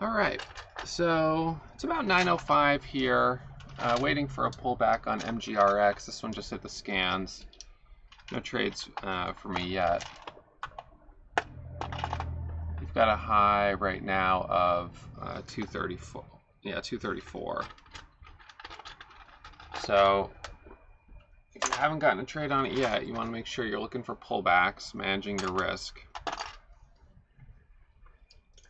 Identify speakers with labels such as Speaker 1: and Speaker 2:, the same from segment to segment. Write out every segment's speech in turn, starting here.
Speaker 1: All right, so it's about 9:05 here, waiting for a pullback on MGRX. This one just hit the scans. No trades for me yet. We've got a high right now of 234. Yeah, 234. So if you haven't gotten a trade on it yet, you want to make sure you're looking for pullbacks, managing your risk.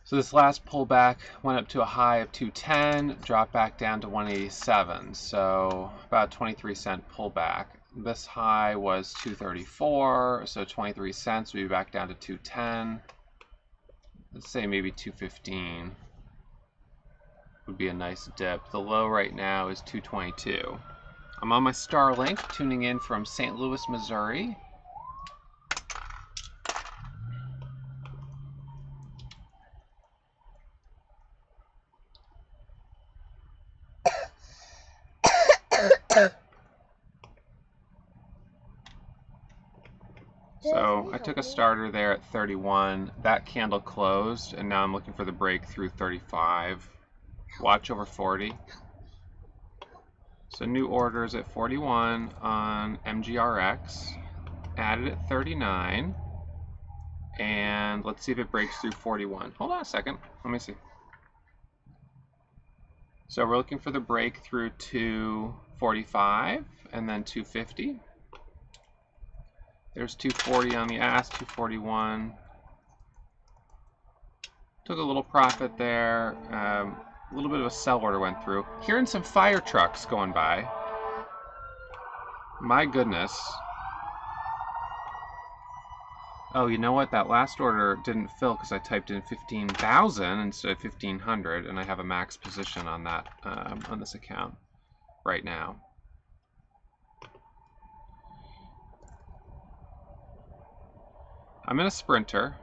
Speaker 1: So this last pullback went up to a high of 210, dropped back down to 187, so about 23-cent pullback. This high was 234, so 23 cents would be back down to 210. Let's say maybe 215 would be a nice dip. The low right now is 222. I'm on my Starlink, tuning in from St. Louis, Missouri. So I took a starter there at 31. That candle closed, and now I'm looking for the break through 35. Watch over 40. So new orders at 41 on MGRX. Added at 39. And let's see if it breaks through 41. Hold on a second. Let me see. So we're looking for the break through 245 and then 250. There's 240 on the ask, 241. Took a little profit there. A little bit of a sell order went through. Hearing some fire trucks going by. My goodness. Oh, you know what? That last order didn't fill because I typed in 15,000 instead of 1,500, and I have a max position on that on this account right now. I'm in a sprinter.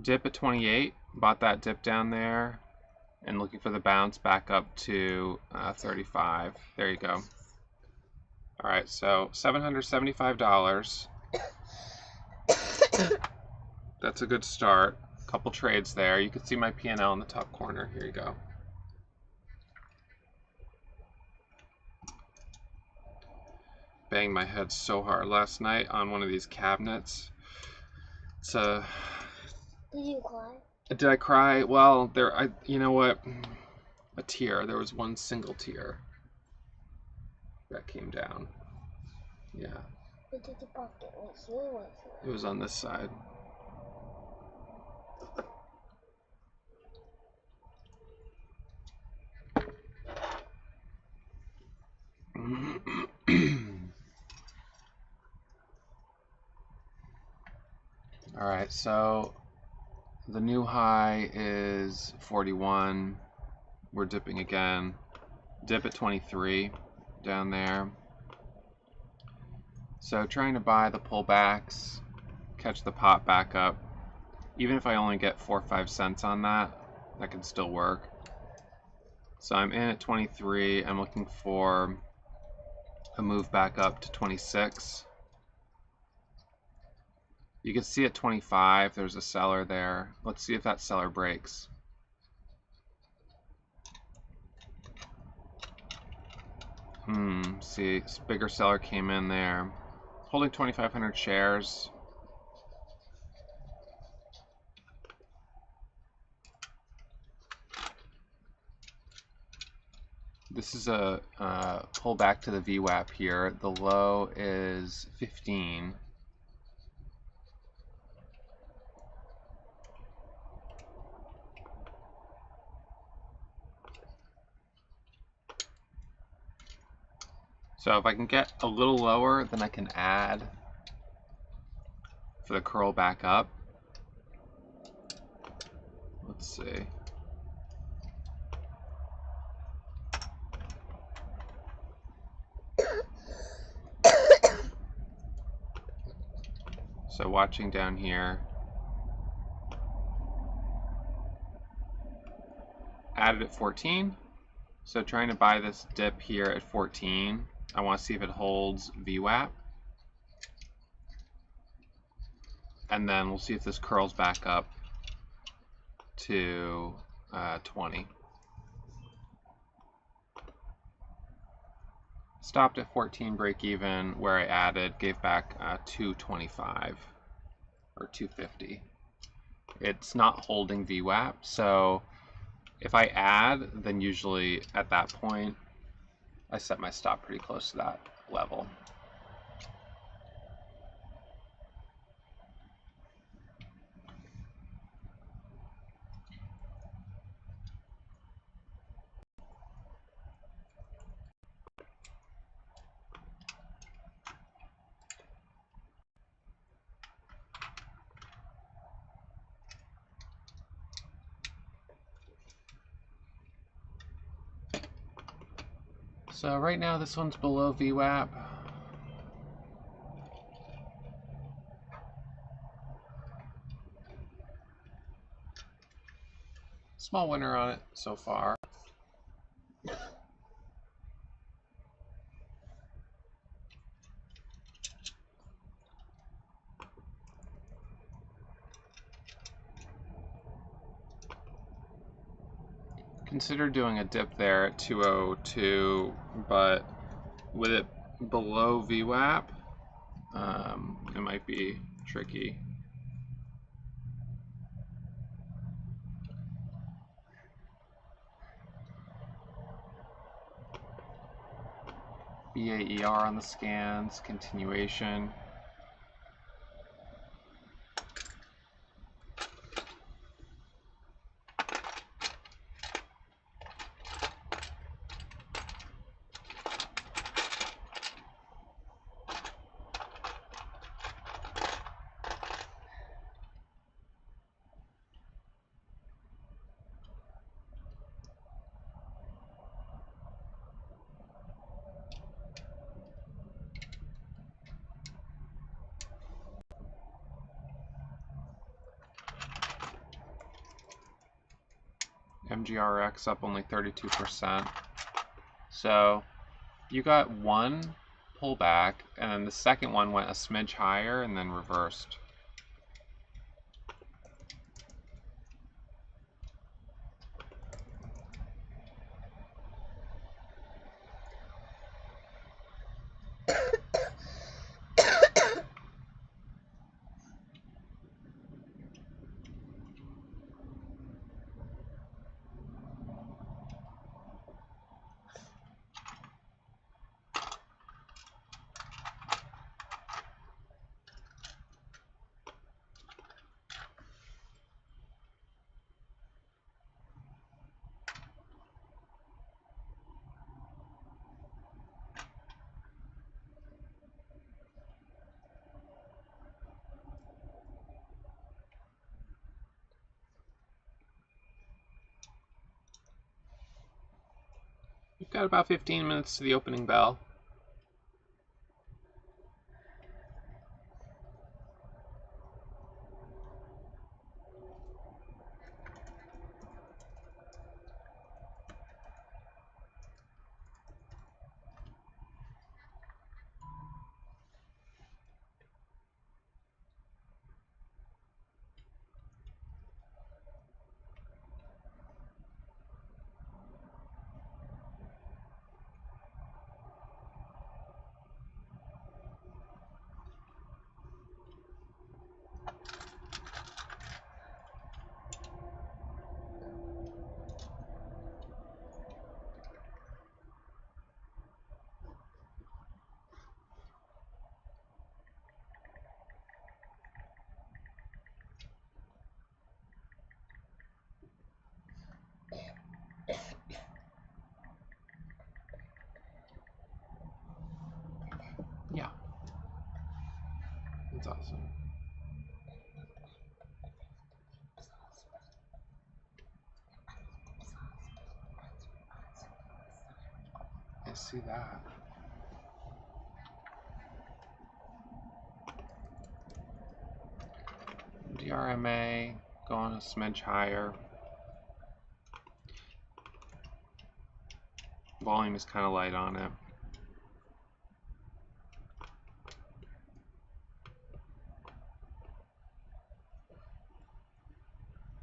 Speaker 1: Dip at 28, bought that dip down there, and looking for the bounce back up to 35. There you go. All right, so $775. That's a good start. Couple trades there. You can see my P&L in the top corner. Here you go. Banged my head so hard last night on one of these cabinets. It's a...
Speaker 2: Did you cry?
Speaker 1: Did I cry? Well, you know what? A tear. There was one single tear that came down. Yeah.
Speaker 2: But did the pocket was here?
Speaker 1: It was on this side. All right, so the new high is 41. We're dipping again. Dip at 23 down there. So trying to buy the pullbacks, catch the pop back up. Even if I only get 4 or 5 cents on that, that can still work. So I'm in at 23. I'm looking for a move back up to 26. You can see at 25 there's a seller there. Let's see if that seller breaks. See, this bigger seller came in there. Holding 2,500 shares. This is a pullback to the VWAP here. The low is 15. So if I can get a little lower, then I can add for the curl back up. Let's see. So watching down here. Added at 14. So trying to buy this dip here at 14. I want to see if it holds VWAP. And then we'll see if this curls back up. to 20. Stopped at 14 break even, where I added, gave back 225 or 250. It's not holding VWAP, so if I add, then usually at that point I set my stop pretty close to that level. So right now this one's below VWAP. Small winner on it so far. Consider doing a dip there at 202, but with it below VWAP, it might be tricky. BAER on the scans, continuation. MGRX up only 32%. So you got one pullback, and then the second one went a smidge higher and then reversed. You've got about 15 minutes to the opening bell. Yeah, that's awesome. I see that. DRMA going a smidge higher. Volume is kind of light on it.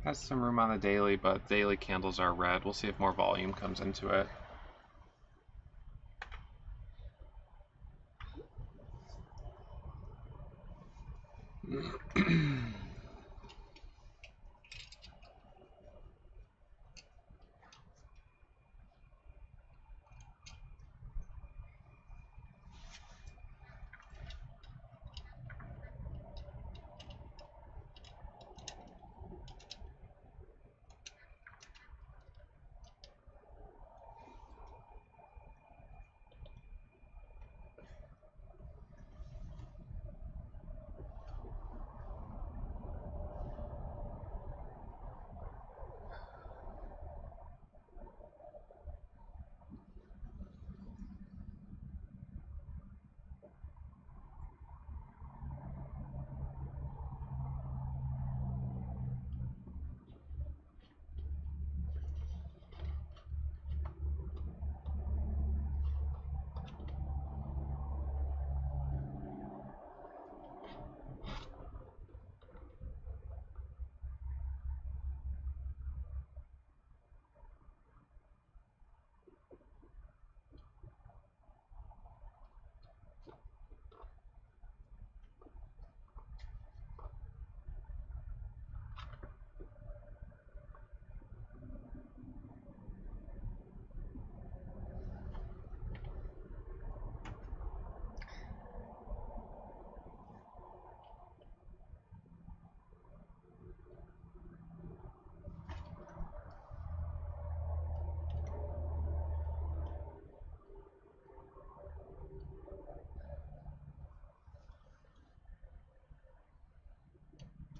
Speaker 1: Has some room on the daily, but daily candles are red. We'll see if more volume comes into it.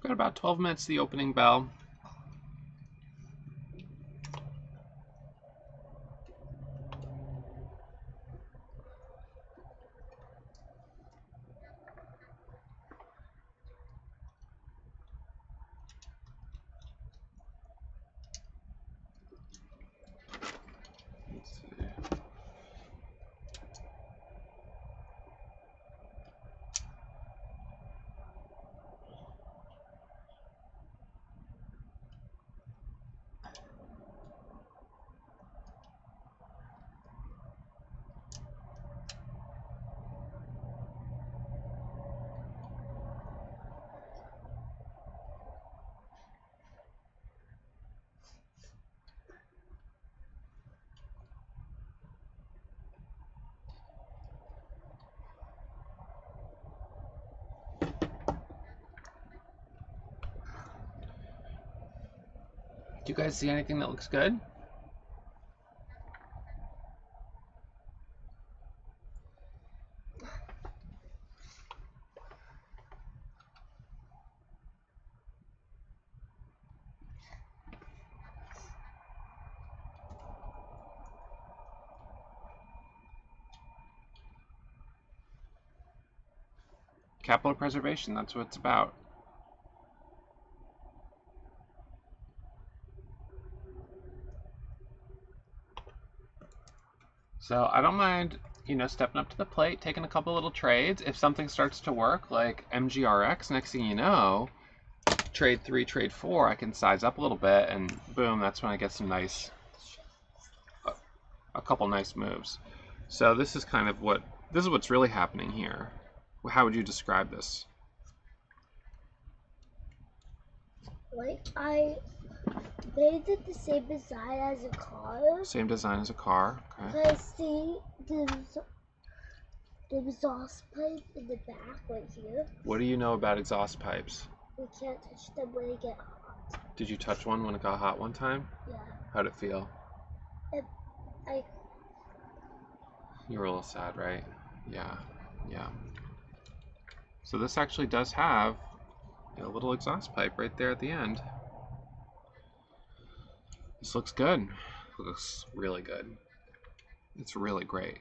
Speaker 1: Got about 12 minutes to the opening bell. Let's see. Do you guys see anything that looks good? Capital preservation, that's what it's about. So I don't mind, stepping up to the plate, taking a couple little trades. If something starts to work, like MGRX, next thing you know, trade 3, trade 4, I can size up a little bit, and boom, that's when I get some nice, a couple nice moves. So this is kind of what's really happening here. How would you describe this?
Speaker 2: Like they did the same design as a car.
Speaker 1: Same design as a car. Okay.
Speaker 2: But see the exhaust pipe in the back right here.
Speaker 1: What do you know about exhaust pipes?
Speaker 2: We can't touch them when they get hot.
Speaker 1: Did you touch one when it got hot one time?
Speaker 2: Yeah.
Speaker 1: How'd it feel?
Speaker 2: I
Speaker 1: You were a little sad, right? Yeah. So this actually does have a little exhaust pipe right there at the end. This looks good. It looks really good. It's really great.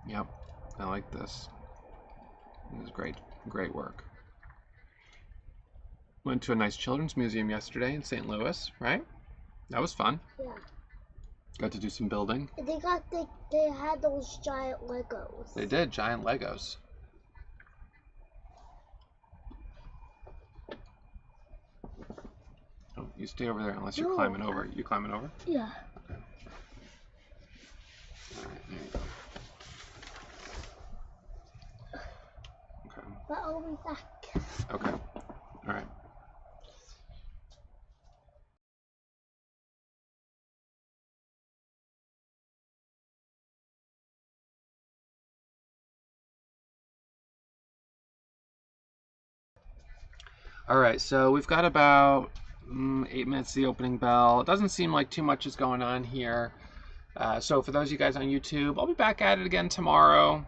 Speaker 1: Yep, I like this. This is great work. Went to a nice children's museum yesterday in St. Louis, right? That was fun.
Speaker 2: Yeah.
Speaker 1: Got to do some building.
Speaker 2: They had those giant Legos.
Speaker 1: They did, giant Legos. You stay over there unless you're
Speaker 2: No.
Speaker 1: climbing over. You climbing over?
Speaker 2: Yeah.
Speaker 1: Okay. All right, there you go. Okay.
Speaker 2: But I'll be back.
Speaker 1: Okay. All right. All right, so we've got about 8 minutes to the opening bell. It doesn't seem like too much is going on here. So for those of you guys on YouTube, I'll be back at it again tomorrow.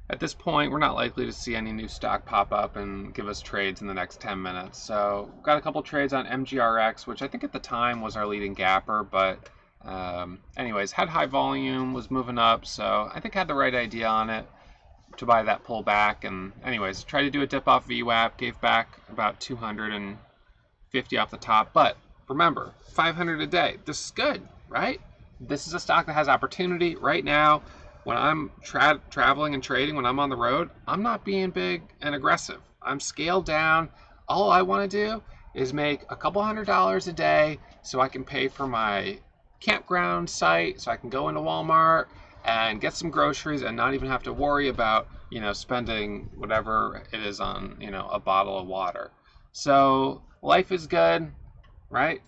Speaker 1: At this point, we're not likely to see any new stock pop up and give us trades in the next 10 minutes. So we've got a couple trades on MGRX, which I think at the time was our leading gapper, but anyways, had high volume, was moving up, so I think I had the right idea on it to buy that pullback. And anyways, tried to do a dip off VWAP, gave back about 250 off the top. But remember, 500 a day. This is good, right? This is a stock that has opportunity right now. When I'm traveling and trading, when I'm on the road, I'm not being big and aggressive. I'm scaled down. All I want to do is make a couple $100 a day so I can pay for my campground site, so I can go into Walmart and get some groceries and not even have to worry about, spending whatever it is on, a bottle of water. So life is good, right?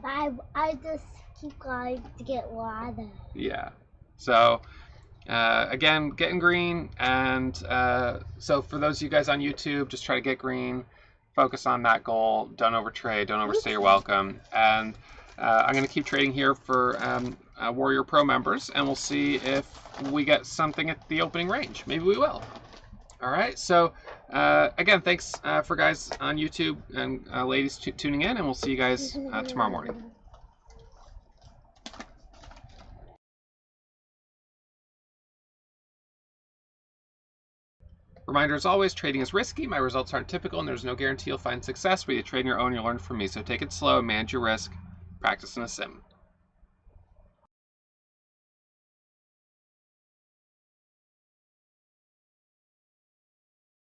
Speaker 2: I just keep going to get water.
Speaker 1: Yeah. So again, getting green, and so for those of you guys on YouTube, just try to get green, focus on that goal, don't overtrade, don't overstay your welcome, and I'm going to keep trading here for Warrior Pro members, and we'll see if we get something at the opening range. Maybe we will. All right, so again, thanks for guys on YouTube and ladies tuning in, and we'll see you guys tomorrow morning. Reminder, as always, trading is risky. My results aren't typical, and there's no guarantee you'll find success. Whether you trade on your own, you'll learn from me. So take it slow, manage your risk, practice in a sim.